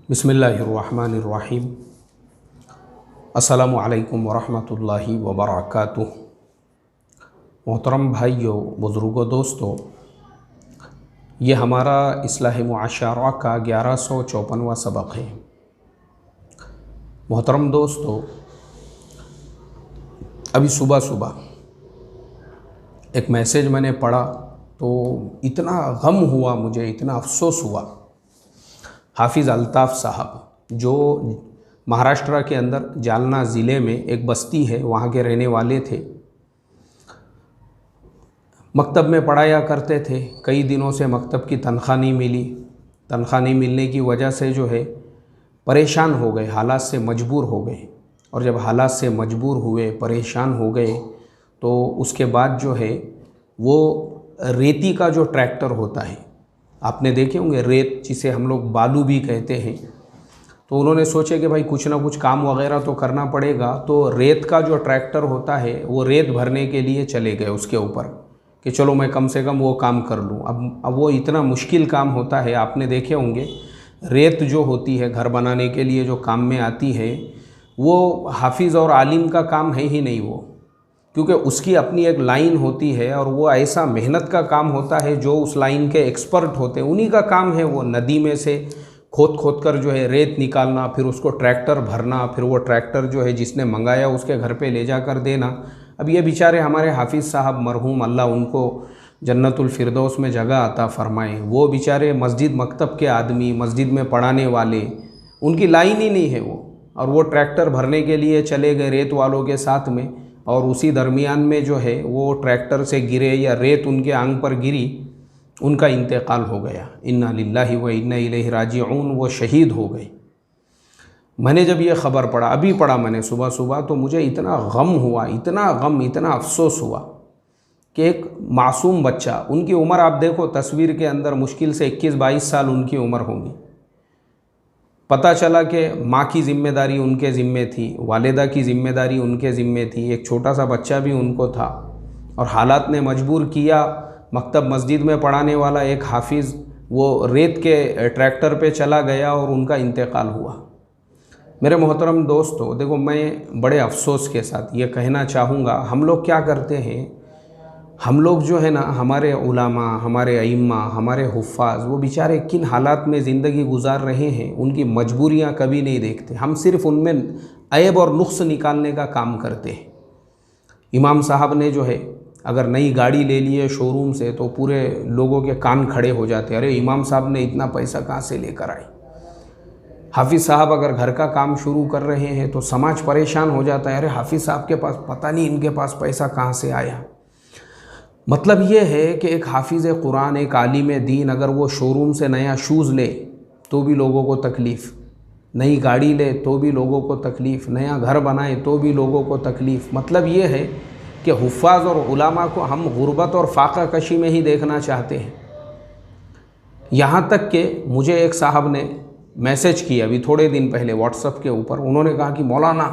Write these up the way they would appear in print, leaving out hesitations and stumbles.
बिस्मिल्लाहिर्रहमानिर्रहीम। अस्सलामु अलैकुम वरहमतुल्लाहि वबरकातुह। मोहतरम भाइयों, बुज़ुर्गों, दोस्तों, ये हमारा इस्लाह मुआशरा का 1154वां सबक है। मोहतरम दोस्तों, अभी सुबह सुबह एक मैसेज मैंने पढ़ा तो इतना गम हुआ, मुझे इतना अफसोस हुआ। हाफिज़ अल्ताफ़ साहब जो महाराष्ट्र के अंदर जालना ज़िले में एक बस्ती है, वहाँ के रहने वाले थे। मकतब में पढ़ाया करते थे। कई दिनों से मकतब की तनख्वाह नहीं मिली। तनख्वाह नहीं मिलने की वजह से जो है परेशान हो गए, हालात से मजबूर हो गए। और जब हालात से मजबूर हुए, परेशान हो गए, तो उसके बाद जो है वो रेती का जो ट्रैक्टर होता है, आपने देखे होंगे, रेत जिसे हम लोग बालू भी कहते हैं, तो उन्होंने सोचे कि भाई कुछ ना कुछ काम वगैरह तो करना पड़ेगा। तो रेत का जो ट्रैक्टर होता है वो रेत भरने के लिए चले गए उसके ऊपर कि चलो मैं कम से कम वो काम कर लूँ। अब वो इतना मुश्किल काम होता है, आपने देखे होंगे। रेत जो होती है घर बनाने के लिए जो काम में आती है, वो हाफिज़ और आलिम का काम है ही नहीं वो, क्योंकि उसकी अपनी एक लाइन होती है और वो ऐसा मेहनत का काम होता है। जो उस लाइन के एक्सपर्ट होते हैं उन्हीं का काम है वो नदी में से खोद कर जो है रेत निकालना, फिर उसको ट्रैक्टर भरना, फिर वो ट्रैक्टर जो है जिसने मंगाया उसके घर पे ले जाकर देना। अब ये बेचारे हमारे हाफिज़ साहब मरहूम, अल्लाह उनको जन्नतुल फिरदौस में जगह अता फरमाए, वो बेचारे मस्जिद मकतब के आदमी, मस्जिद में पढ़ाने वाले, उनकी लाइन ही नहीं है वो। और वो ट्रैक्टर भरने के लिए चले गए रेत वालों के साथ में, और उसी दरमियान में जो है वो ट्रैक्टर से गिरे या रेत उनके आंग पर गिरी, उनका इंतकाल हो गया। इन्ना लिल्लाहि व इन्ना इलैहि राजिऊन, वो शहीद हो गए। मैंने जब ये ख़बर पढ़ा, अभी पढ़ा मैंने सुबह सुबह, तो मुझे इतना गम हुआ, इतना गम, इतना अफसोस हुआ कि एक मासूम बच्चा, उनकी उम्र आप देखो तस्वीर के अंदर मुश्किल से 21-22 साल उनकी उम्र होगी। पता चला कि माँ की ज़िम्मेदारी उनके ज़िम्मे थी, वालिदा की ज़िम्मेदारी उनके ज़िम्मे थी, एक छोटा सा बच्चा भी उनको था। और हालात ने मजबूर किया, मकतब मस्जिद में पढ़ाने वाला एक हाफिज़ वो रेत के ट्रैक्टर पे चला गया और उनका इंतकाल हुआ। मेरे मोहतरम दोस्तों, देखो, मैं बड़े अफसोस के साथ ये कहना चाहूँगा, हम लोग क्या करते हैं, हम लोग जो है ना, हमारे उलामा, हमारे अइम्मा, हमारे हुफ़ाज़, वो बेचारे किन हालात में ज़िंदगी गुजार रहे हैं, उनकी मजबूरियाँ कभी नहीं देखते। हम सिर्फ़ उनमें ऐब और नुक्स निकालने का काम करते हैं। इमाम साहब ने जो है अगर नई गाड़ी ले ली है शोरूम से, तो पूरे लोगों के कान खड़े हो जाते हैं, अरे इमाम साहब ने इतना पैसा कहाँ से लेकर आए। हाफिज़ साहब अगर घर का काम शुरू कर रहे हैं तो समाज परेशान हो जाता है, अरे हाफिज़ साहब के पास पता नहीं इनके पास पैसा कहाँ से आया। मतलब ये है कि एक हाफिज़ कुरान, एक आलिम दीन, अगर वो शोरूम से नया शूज़ ले तो भी लोगों को तकलीफ़, नई गाड़ी ले तो भी लोगों को तकलीफ़, नया घर बनाए तो भी लोगों को तकलीफ़। मतलब ये है कि हुफ़ाज़ और उलामा को हम गुर्बत और फाका कशी में ही देखना चाहते हैं। यहाँ तक कि मुझे एक साहब ने मैसेज किया अभी थोड़े दिन पहले व्हाट्सएप के ऊपर। उन्होंने कहा कि मौलाना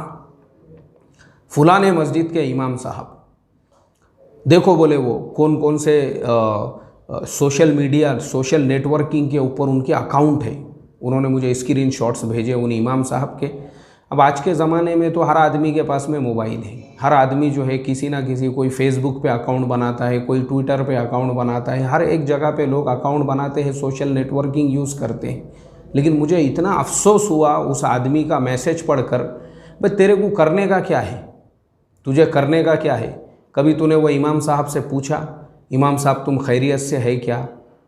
फुलाने मस्जिद के इमाम साहब, देखो, बोले वो कौन कौन से सोशल मीडिया, सोशल नेटवर्किंग के ऊपर उनके अकाउंट है। उन्होंने मुझे स्क्रीन शॉट्स भेजे उन इमाम साहब के। अब आज के ज़माने में तो हर आदमी के पास में मोबाइल है, हर आदमी जो है किसी ना किसी, कोई फेसबुक पे अकाउंट बनाता है, कोई ट्विटर पे अकाउंट बनाता है, हर एक जगह पे लोग अकाउंट बनाते हैं, सोशल नेटवर्किंग यूज़ करते हैं। लेकिन मुझे इतना अफसोस हुआ उस आदमी का मैसेज पढ़कर, भाई तेरे को करने का क्या है, तुझे करने का क्या है। कभी तूने वो इमाम साहब से पूछा, इमाम साहब तुम खैरियत से है क्या,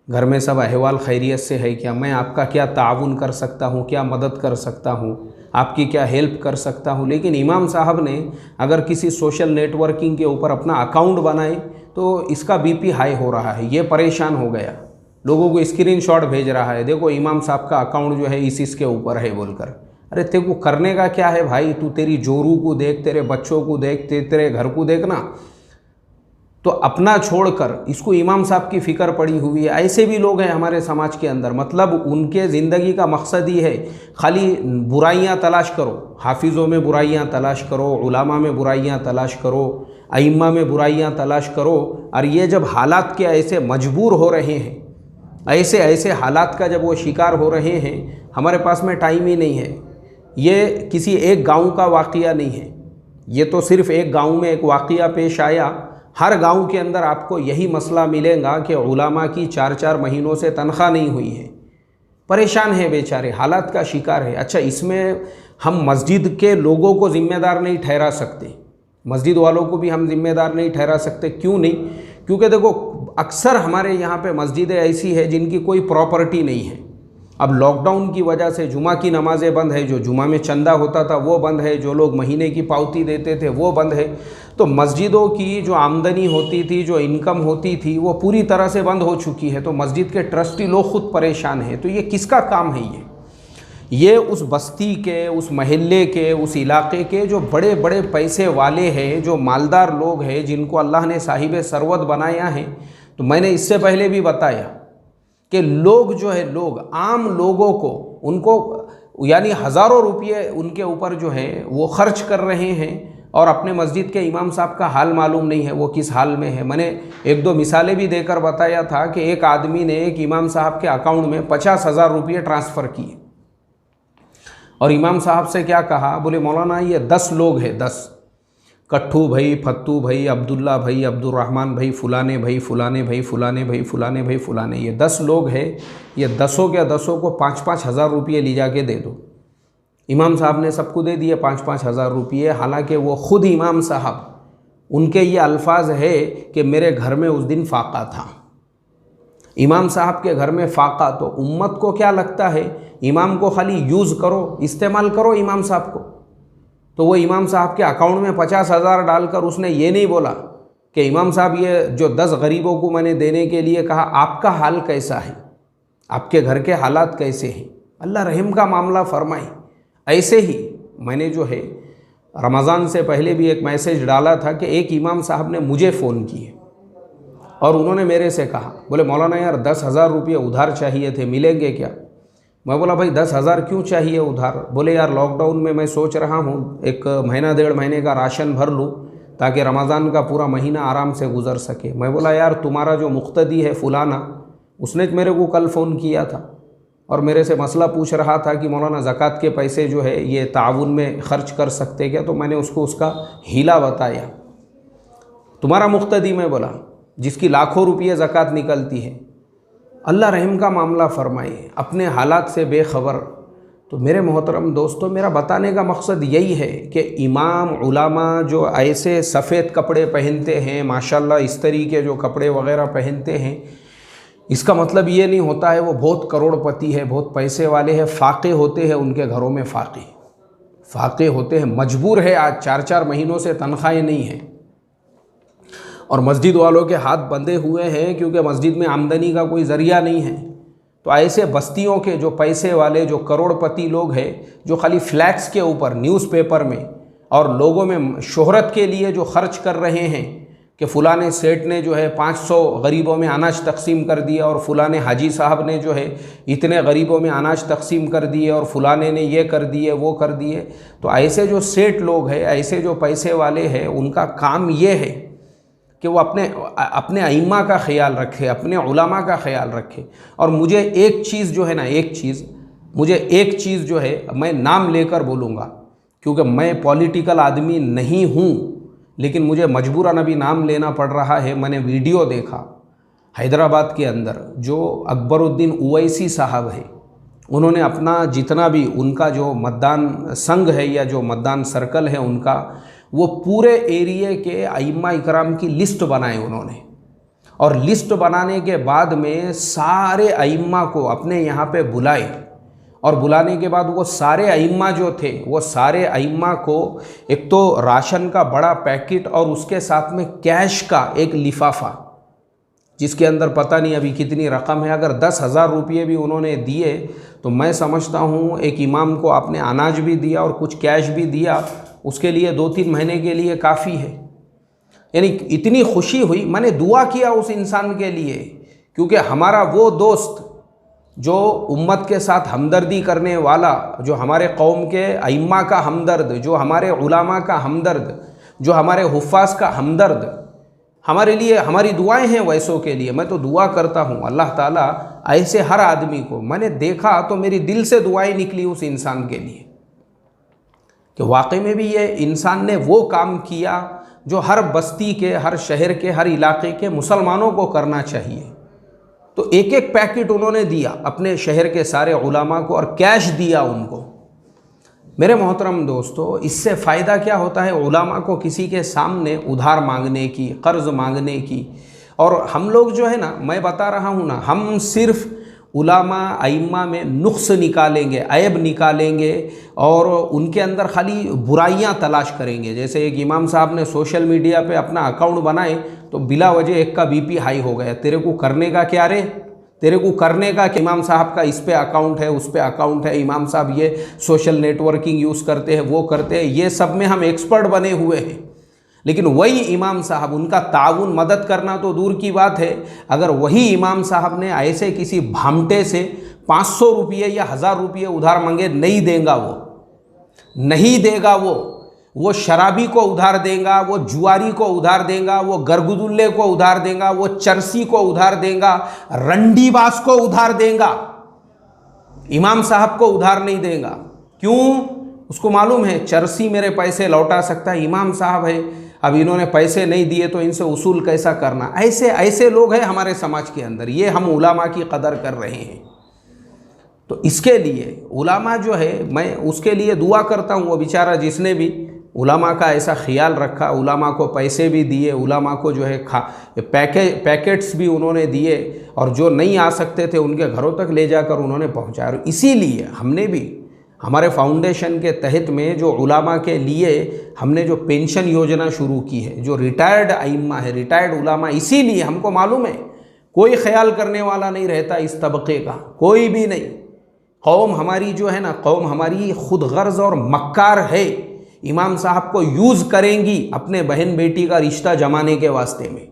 घर में सब अहवाल खैरियत से है क्या, मैं आपका क्या ताउन कर सकता हूँ, क्या मदद कर सकता हूँ, आपकी क्या हेल्प कर सकता हूँ। लेकिन इमाम साहब ने अगर किसी सोशल नेटवर्किंग के ऊपर अपना अकाउंट बनाए तो इसका बीपी हाई हो रहा है, ये परेशान हो गया, लोगों को स्क्रीनशॉट भेज रहा है, देखो इमाम साहब का अकाउंट जो है इसके ऊपर है बोलकर। अरे तेरे को करने का क्या है भाई, तू तेरी जोरू को देख, तेरे बच्चों को देख, तेरे घर को देखना। तो अपना छोड़कर इसको इमाम साहब की फ़िक्र पड़ी हुई है। ऐसे भी लोग हैं हमारे समाज के अंदर, मतलब उनके ज़िंदगी का मकसद ही है खाली बुराइयां तलाश करो, हाफिज़ों में बुराइयां तलाश करो, उलामा में बुराइयां तलाश करो, अइम्मा में बुराइयां तलाश करो। और ये जब हालात के ऐसे मजबूर हो रहे हैं ऐसे ऐसे हालात का जब वो शिकार हो रहे हैं, हमारे पास में टाइम ही नहीं है। ये किसी एक गांव का वाक़या नहीं है, ये तो सिर्फ़ एक गांव में एक वाक़या पेश आया। हर गांव के अंदर आपको यही मसला मिलेगा कि उलमा की 4-4 महीनों से तनख्वाह नहीं हुई है, परेशान है बेचारे, हालात का शिकार है। अच्छा, इसमें हम मस्जिद के लोगों को ज़िम्मेदार नहीं ठहरा सकते, मस्जिद वालों को भी हम ज़िम्मेदार नहीं ठहरा सकते। क्यों नहीं? क्योंकि देखो, अक्सर हमारे यहाँ पे मस्जिदें ऐसी है जिनकी कोई प्रॉपर्टी नहीं है। अब लॉकडाउन की वजह से जुमा की नमाज़ें बंद है, जो जुमा में चंदा होता था वो बंद है, जो लोग महीने की पावती देते थे वो बंद है। तो मस्जिदों की जो आमदनी होती थी, जो इनकम होती थी, वो पूरी तरह से बंद हो चुकी है। तो मस्जिद के ट्रस्टी लोग खुद परेशान हैं। तो ये किसका काम है? ये उस बस्ती के, उस महल्ले के, उस इलाके के जो बड़े बड़े पैसे वाले हैं, जो मालदार लोग हैं, जिनको अल्लाह ने साहिब सरवत बनाया है। तो मैंने इससे पहले भी बताया कि लोग जो है, लोग आम लोगों को, उनको यानी हज़ारों रुपये उनके ऊपर जो है वो खर्च कर रहे हैं, और अपने मस्जिद के इमाम साहब का हाल मालूम नहीं है, वो किस हाल में है। मैंने 1-2 मिसालें भी देकर बताया था कि एक आदमी ने एक इमाम साहब के अकाउंट में 50,000 रुपये ट्रांसफ़र किए, और इमाम साहब से क्या कहा, बोले मौलाना ये 10 लोग हैं, 10, कट्ठू भाई, फत्तू भाई, अब्दुल्ला भाई, अब्दुर्रहमान भाई, फुलाने भाई, फुलाने भाई, फुलाने भाई, फुलाने भाई, फुलाने, ये 10 लोग हैं, ये 10 के 10 को 5-5 हज़ार रुपये ले जाके दे दो। इमाम साहब ने सबको दे दिए 5-5 हज़ार रुपये। हालांकि वो ख़ुद इमाम साहब, उनके ये अल्फाज है कि मेरे घर में उस दिन फाका था। इमाम साहब के घर में फाका, तो उम्मत को क्या लगता है, इमाम को खाली यूज़ करो, इस्तेमाल करो इमाम साहब को। तो वो इमाम साहब के अकाउंट में 50,000 डालकर उसने ये नहीं बोला कि इमाम साहब ये जो 10 गरीबों को मैंने देने के लिए कहा, आपका हाल कैसा है, आपके घर के हालात कैसे हैं, अल्लाह रहम का मामला फरमाए। ऐसे ही मैंने जो है रमज़ान से पहले भी एक मैसेज डाला था कि एक इमाम साहब ने मुझे फ़ोन किए और उन्होंने मेरे से कहा, बोले मौलाना यार 10,000 रुपये उधार चाहिए थे, मिलेंगे क्या? मैं बोला भाई 10,000 क्यों चाहिए उधार? बोले यार लॉकडाउन में मैं सोच रहा हूँ 1 महीना 1.5 महीने का राशन भर लूँ ताकि रमज़ान का पूरा महीना आराम से गुजर सके। मैं बोला यार तुम्हारा जो मुक्तदी है फुलाना, उसने मेरे को कल फ़ोन किया था और मेरे से मसला पूछ रहा था कि मौलाना ज़कात के पैसे जो है ये ताउन में ख़र्च कर सकते क्या? तो मैंने उसको उसका हीला बताया। तुम्हारा मुक्तदी, मैं बोला, जिसकी लाखों रुपये ज़कात निकलती है, अल्लाह रहम का मामला फ़रमाए, अपने हालात से बेखबर। तो मेरे मोहतरम दोस्तों, मेरा बताने का मकसद यही है कि इमाम उलामा जो ऐसे सफ़ेद कपड़े पहनते हैं, माशाल्लाह इस तरीके जो कपड़े वग़ैरह पहनते हैं, इसका मतलब ये नहीं होता है वो बहुत करोड़पति है, बहुत पैसे वाले हैं। फ़ाक़े होते हैं उनके घरों में, फ़ाक़े होते हैं, मजबूर है, आज 4-4 महीनों से तनख्वाहें नहीं हैं और मस्जिद वालों के हाथ बंधे हुए हैं क्योंकि मस्जिद में आमदनी का कोई ज़रिया नहीं है। तो ऐसे बस्तियों के जो पैसे वाले, जो करोड़पति लोग हैं, जो खाली फ्लैक्स के ऊपर, न्यूज़पेपर में और लोगों में शोहरत के लिए जो ख़र्च कर रहे हैं कि फ़ुलाने सेठ ने जो है 500 गरीबों में अनाज तकसीम कर दिया और फ़ुलाने हाजी साहब ने जो है इतने गरीबों में अनाज तकसीम कर दिए और फ़ुलाने ने ये कर दिए वो कर दिए। तो ऐसे जो सेठ लोग हैं, ऐसे जो पैसे वाले हैं, उनका काम ये है कि वो अपने अइम्मा का ख्याल रखे, अपने उलमा का ख्याल रखे। और मुझे एक चीज़ जो है ना, मुझे एक चीज़ जो है, मैं नाम लेकर बोलूँगा क्योंकि मैं पॉलिटिकल आदमी नहीं हूँ, लेकिन मुझे मजबूरन अभी नाम लेना पड़ रहा है। मैंने वीडियो देखा हैदराबाद के अंदर, जो अकबरुद्दीन उवैसी साहब है, उन्होंने अपना जितना भी उनका जो मतदान संघ है या जो मतदान सर्कल है उनका, वो पूरे एरिए के अइम्मा इकराम की लिस्ट बनाए उन्होंने। और लिस्ट बनाने के बाद में सारे अइम्मा को अपने यहाँ पे बुलाए और बुलाने के बाद वो सारे अइम्मा जो थे, वो सारे अइम्मा को एक तो राशन का बड़ा पैकेट और उसके साथ में कैश का एक लिफाफा, जिसके अंदर पता नहीं अभी कितनी रकम है, अगर 10,000 रुपये भी उन्होंने दिए तो मैं समझता हूँ एक इमाम को आपने अनाज भी दिया और कुछ कैश भी दिया, उसके लिए 2-3 महीने के लिए काफ़ी है। यानी इतनी खुशी हुई, मैंने दुआ किया उस इंसान के लिए, क्योंकि हमारा वो दोस्त जो उम्मत के साथ हमदर्दी करने वाला, जो हमारे कौम के अइम्मा का हमदर्द, जो हमारे उलामा का हमदर्द, जो हमारे हुफ़ाज़ का हमदर्द, हमारे लिए हमारी दुआएं हैं वैसों के लिए। मैं तो दुआ करता हूँ अल्लाह ताला ऐसे हर आदमी को, मैंने देखा तो मेरी दिल से दुआएं निकली उस इंसान के लिए कि वाकई में भी ये इंसान ने वो काम किया जो हर बस्ती के, हर शहर के, हर इलाके के मुसलमानों को करना चाहिए। तो एक एक पैकेट उन्होंने दिया अपने शहर के सारे उलामा को और कैश दिया उनको। मेरे मोहतरम दोस्तों, इससे फ़ायदा क्या होता है उलामा को किसी के सामने उधार मांगने की, कर्ज़ मांगने की। और हम लोग जो है ना, मैं बता रहा हूँ ना, हम सिर्फ़ उलामा अइम्मा में नुक्स निकालेंगे, ऐब निकालेंगे और उनके अंदर खाली बुराइयां तलाश करेंगे। जैसे एक इमाम साहब ने सोशल मीडिया पे अपना अकाउंट बनाए तो बिला वजह एक का बीपी हाई हो गया। तेरे को करने का क्या रे, तेरे को करने का कि इमाम साहब का इस पे अकाउंट है, उस पे अकाउंट है, इमाम साहब ये सोशल नेटवर्किंग यूज़ करते हैं, वो करते हैं, ये सब में हम एक्सपर्ट बने हुए हैं। लेकिन वही इमाम साहब, उनका ताउन मदद करना तो दूर की बात है, अगर वही इमाम साहब ने ऐसे किसी भामटे से 500 रुपये या 1000 रुपये उधार मांगे, नहीं देगा वो, नहीं देगा वो शराबी को उधार देगा, वो जुआरी को उधार देगा, वो गरगुदुल्ले को उधार देगा, वो चरसी को उधार देगा, रंडीबाज को उधार देगा, इमाम साहब को उधार नहीं देगा। क्यों? उसको मालूम है चरसी मेरे पैसे लौटा सकता है, इमाम साहब है, अब इन्होंने पैसे नहीं दिए तो इनसे उसूल कैसा करना। ऐसे ऐसे लोग हैं हमारे समाज के अंदर, ये हम उलामा की कदर कर रहे हैं। तो इसके लिए उलामा जो है, मैं उसके लिए दुआ करता हूँ, वो बेचारा जिसने भी उलामा का ऐसा ख्याल रखा, उलामा को पैसे भी दिए, उलामा को जो है पैकेट्स भी उन्होंने दिए, और जो नहीं आ सकते थे उनके घरों तक ले जाकर उन्होंने पहुँचाया। और इसीलिए हमने भी हमारे फाउंडेशन के तहत में जो उलामा के लिए हमने जो पेंशन योजना शुरू की है, जो रिटायर्ड आइम्मा है, रिटायर्ड उलामा, इसीलिए हमको मालूम है कोई ख्याल करने वाला नहीं रहता इस तबके का, कोई भी नहीं। कौम हमारी जो है ना, कौम हमारी खुद गर्ज और मक्कार है, इमाम साहब को यूज़ करेंगी अपने बहन बेटी का रिश्ता जमाने के वास्ते में,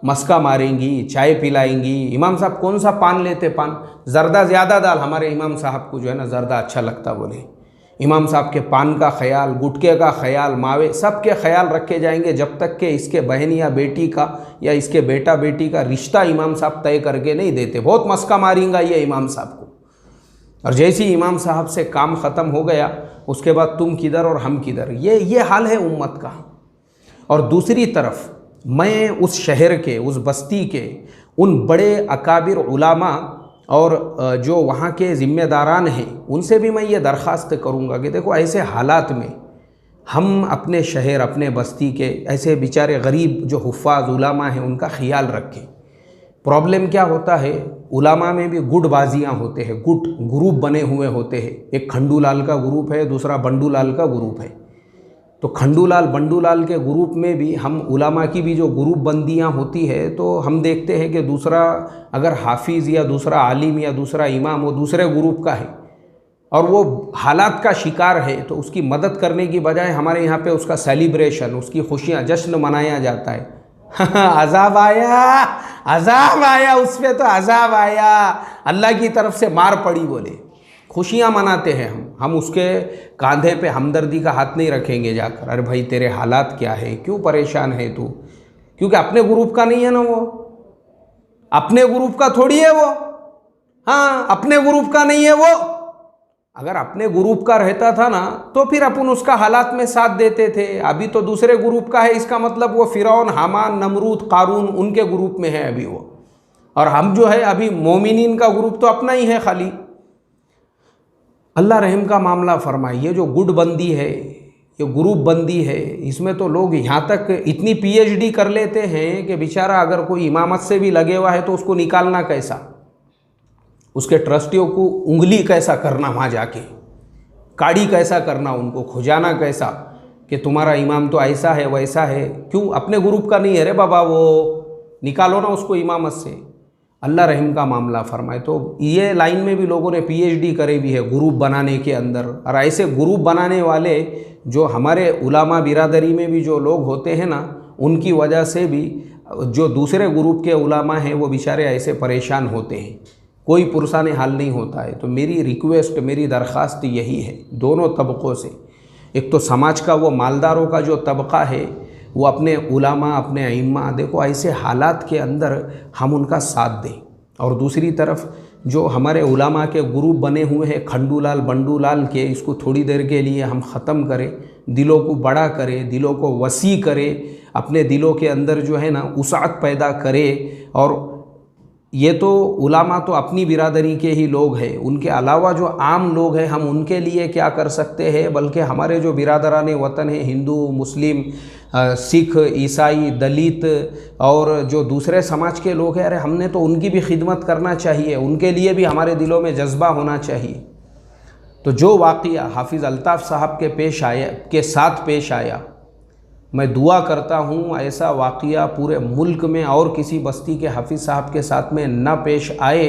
मस्का मारेंगी, चाय पिलाएंगी। इमाम साहब कौन सा पान लेते, पान ज़र्दा ज़्यादा डाल, हमारे इमाम साहब को जो है ना ज़र्दा अच्छा लगता बोले। इमाम साहब के पान का ख्याल, गुटके का ख्याल, मावे, सब के ख्याल रखे जाएंगे जब तक कि इसके बहन या बेटी का या इसके बेटा बेटी का रिश्ता इमाम साहब तय करके नहीं देते। बहुत मस्का मारेंगा ये इमाम साहब को, और जैसे ही इमाम साहब से काम ख़त्म हो गया उसके बाद तुम किधर और हम किधर, ये हाल है उम्मत का। और दूसरी तरफ मैं उस शहर के, उस बस्ती के उन बड़े अकाबिर उलामा और जो वहाँ के ज़िम्मेदारान हैं उनसे भी मैं ये दरख्वास्त करूँगा कि देखो ऐसे हालात में हम अपने शहर, अपने बस्ती के ऐसे बेचारे गरीब जो हुफ़ाज़ उलामा हैं उनका ख्याल रखें। प्रॉब्लम क्या होता है, उलामा में भी गुटबाजियाँ होते हैं, गुट ग्रुप बने हुए होते हैं। एक खंडूलाल का ग्रुप है, दूसरा बंडूलाल का ग्रुप है। तो खंडूलाल बंडूलाल के ग्रुप में भी हम उलामा की भी जो ग्रुप बंदियाँ होती है, तो हम देखते हैं कि दूसरा अगर हाफिज़ या दूसरा आलिम या दूसरा इमाम वो दूसरे ग्रुप का है और वो हालात का शिकार है, तो उसकी मदद करने की बजाय हमारे यहाँ पे उसका सेलिब्रेशन, उसकी खुशियाँ, जश्न मनाया जाता है। अज़ाब आया, अज़ाब आया, उस पर तो अज़ाब आया, अल्लाह की तरफ से मार पड़ी बोले, खुशियाँ मनाते हैं हम उसके कंधे पे हमदर्दी का हाथ नहीं रखेंगे जाकर, अरे भाई तेरे हालात क्या है, क्यों परेशान है तू, क्योंकि अपने ग्रुप का नहीं है ना वो, अपने ग्रुप का थोड़ी है वो। हाँ, अपने ग्रुप का नहीं है वो। अगर अपने ग्रुप का रहता था ना तो फिर अपन उसका हालात में साथ देते थे। अभी तो दूसरे ग्रुप का है, इसका मतलब वो फिरौन, हामान, नमरूद, कारून उनके ग्रुप में है अभी वो, और हम जो है अभी मोमिनीन का ग्रुप तो अपना ही है खाली। अल्लाह रहम का मामला फरमाए। ये जो गुटबंदी है, ये ग्रुप बंदी है, इसमें तो लोग यहाँ तक इतनी PhD कर लेते हैं कि बेचारा अगर कोई इमामत से भी लगे हुआ है तो उसको निकालना कैसा, उसके ट्रस्टियों को उंगली कैसा करना, वहाँ जाके काड़ी कैसा करना, उनको खुजाना कैसा कि तुम्हारा इमाम तो ऐसा है वैसा है। क्यों? अपने ग्रुप का नहीं है रे बाबा, वो निकालो ना उसको इमामत से। अल्लाह रहम का मामला फरमाए। तो ये लाइन में भी लोगों ने PhD करे भी है ग्रुप बनाने के अंदर, और ऐसे ग्रुप बनाने वाले जो हमारे उलामा बिरादरी में भी जो लोग होते हैं ना, उनकी वजह से भी जो दूसरे ग्रुप के उलामा हैं वो बेचारे ऐसे परेशान होते हैं, कोई पुरसान हाल नहीं होता है। तो मेरी रिक्वेस्ट, मेरी दरख्वास्त यही है दोनों तबक़ों से। एक तो समाज का वो मालदारों का जो तबका है वो अपने उलामा, अपने अइम्मा, देखो ऐसे हालात के अंदर हम उनका साथ दें। और दूसरी तरफ जो हमारे उलामा के ग्रुप बने हुए हैं खंडूलाल बंडूलाल के, इसको थोड़ी देर के लिए हम ख़त्म करें, दिलों को बड़ा करें, दिलों को वसी करें, अपने दिलों के अंदर जो है ना उसात पैदा करें। और ये तो उलामा तो अपनी बिरादरी के ही लोग हैं, उनके अलावा जो आम लोग हैं हम उनके लिए क्या कर सकते हैं, बल्कि हमारे जो बिरादरान वतन हैं, हिंदू, मुस्लिम, सिख, ईसाई, दलित और जो दूसरे समाज के लोग हैं, अरे हमने तो उनकी भी खिदमत करना चाहिए, उनके लिए भी हमारे दिलों में जज्बा होना चाहिए। तो जो वाक़या हाफिज़ अल्ताफ़ साहब के साथ पेश आया, मैं दुआ करता हूँ ऐसा वाक़या पूरे मुल्क में और किसी बस्ती के हाफिज़ साहब के साथ में न पेश आए,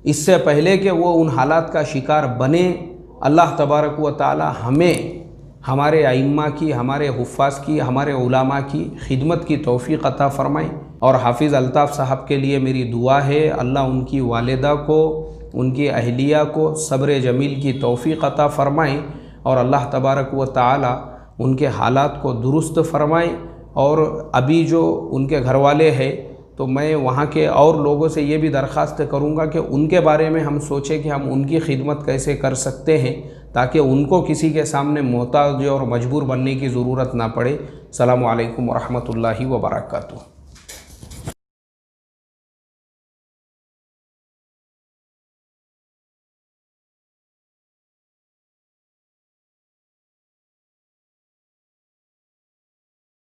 इससे पहले कि वो उन हालात का शिकार बने। अल्लाह तबारक व तआला हमें हमारे अइम्मा की, हमारे हुफ़्फ़ाज़ की, हमारे उलामा की खिदमत की तौफ़ीक़ अता फ़रमाए। और हाफिज़ अल्ताफ़ साहब के लिए मेरी दुआ है, अल्लाह उनकी वालिदा को, उनकी अहलिया को सब्र जमील की तौफ़ीक़ अता फ़रमाए और अल्लाह तबारक व तआला उनके हालात को दुरुस्त फ़रमाएँ। और अभी जो उनके घर वाले हैं, तो मैं वहाँ के और लोगों से ये भी दरख्वास्त करूँगा कि उनके बारे में हम सोचें कि हम उनकी खिदमत कैसे कर सकते हैं, ताकि उनको किसी के सामने मोहताज और मजबूर बनने की ज़रूरत ना पड़े। अस्सलामु अलैकुम व रहमतुल्लाहि व बरकातुहू।